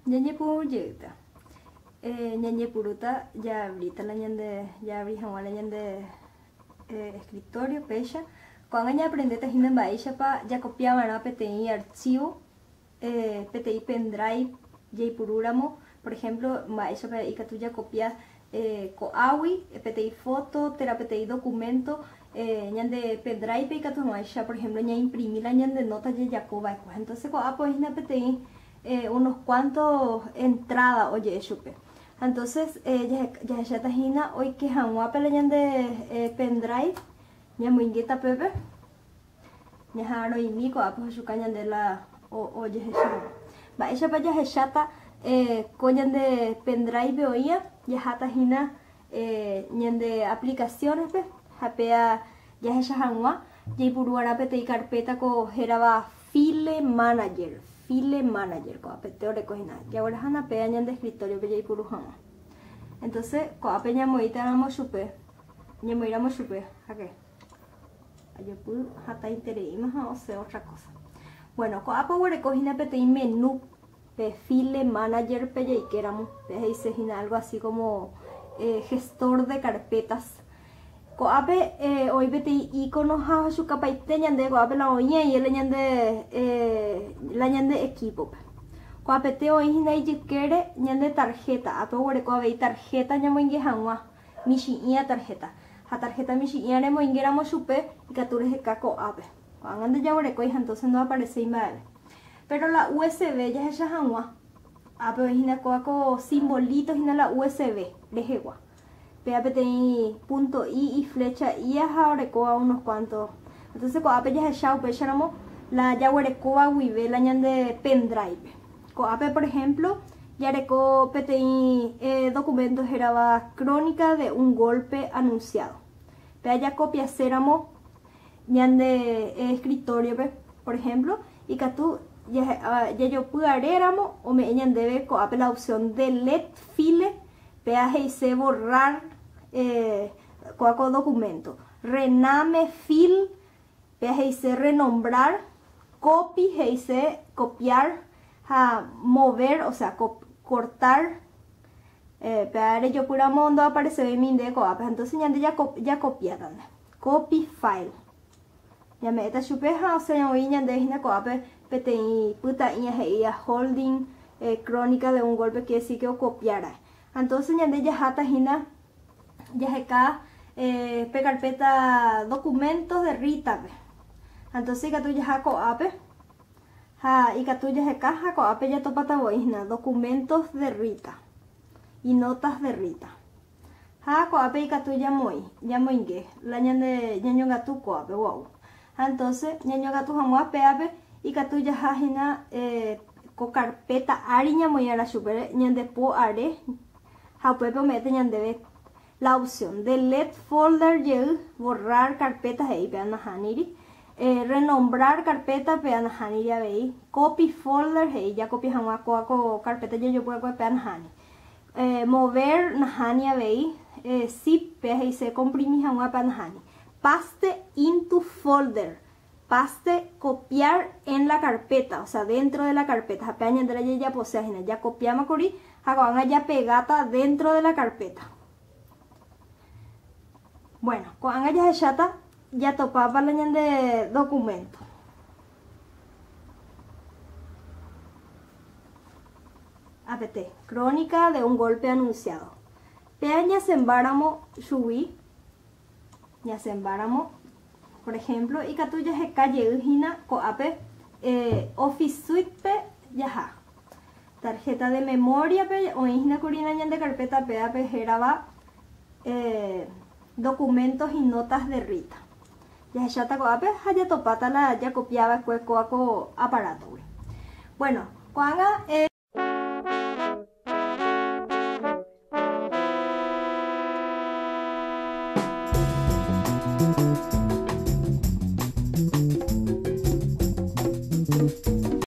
Ñañepuyuta ñañepuruta ya ahorita la ñande ya abrí jamás la ñande escritorio pecha cuando ya aprendete en baisha pa ya copiaba na PTI archivo PTI pendrive Jaipururamo por ejemplo baisha pa ika tú ya copias coawi PTI foto tera PTI documento ñande pendrive ika tú baisha por ejemplo ya imprimir la ñande nota ya yacoba entonces coa pues na PTI unos cuantos entradas oye chupe entonces ya tajina hoy que jamás pelean de pendrive ya muy guita pepe ya haro y mico pues su caña de la oye va ella para ya chata coñan de pendrive oía ya tajina de aplicaciones pe japea ya ella jamás ya puruara pete y carpeta cogeraba file manager con apeteo de cocina y ahora hana peña de escritorio que ya purujama entonces con apeña moita éramos super ni moiramos super a qué yo pude hasta interés más o sea otra cosa bueno con apo de cocina pete menú file manager pe y que éramos dice algo así como gestor de carpetas coape hoy vete iconos a su capa y teñan de coape la oña y el ñande equipo coape te hoy hina y quiere ñande tarjeta a todo coape tarjeta ñamo ingejanwa mishi ia tarjeta a tarjeta mishi ia nemo ingeramos supe y catures de caco ape cuando ya coa entonces no aparece imagen pero la USB ya es janwa ape hina coaco simbolitos hina la USB de jegua PTI punto I y flecha y ahora coa unos cuantos entonces coape ya es chau pecháramos la yaguare coa wive la ñande pendrive coape por ejemplo ya reco PTI documentos era crónica de un golpe anunciado pero ya copia ceramo ñande escritorio por ejemplo y que tú ya yo pude éramos o me ñande coape la opción de let file peaje y se borrar coaco documento rename fil peaje renombrar copy heise copiar mover o sea cortar peare yo pura mundo aparece en mi de coape entonces ya copiaron copy file ya me está chupeja o sea hoy ya de coape PTI puta ia holding crónica de un golpe que sí que copiara entonces ya jata hina ya acá carpeta documentos de Rita entonces que tú ya coape y que tú ya caja coape ya topata boina documentos de Rita y notas de Rita coape y que tú ya muy que la ñande ñaño gatu coape wow entonces ñaño gatu jamás peape y que tú ya hina co carpeta ariña muy a la super ñande po are pepe mete ñande la opción de let folder y borrar carpetas ahí vean haniri renombrar carpeta vean haniri ahí copy folder ahí ya copia jamás coaco carpeta yo puedo vean hani mover nahani ahí zip ahí se comprimir jamás vean hani paste into folder paste copiar en la carpeta o sea dentro de la carpeta apenas ya posee ya copiamos cori haga ya pegata dentro de la carpeta. Bueno, cuando ya se chata, ya topaba la de documento. APT, crónica de un golpe anunciado. Peña sembramos subí, ya sembramos, por ejemplo, y que tú ya se calle ujina coape Office Suite ya tarjeta de memoria pe o ujina corina de carpeta pe geraba documentos y notas de Rita. Ya chata coape ya topata la ya copiaba después coaco aparato. Bueno, cuando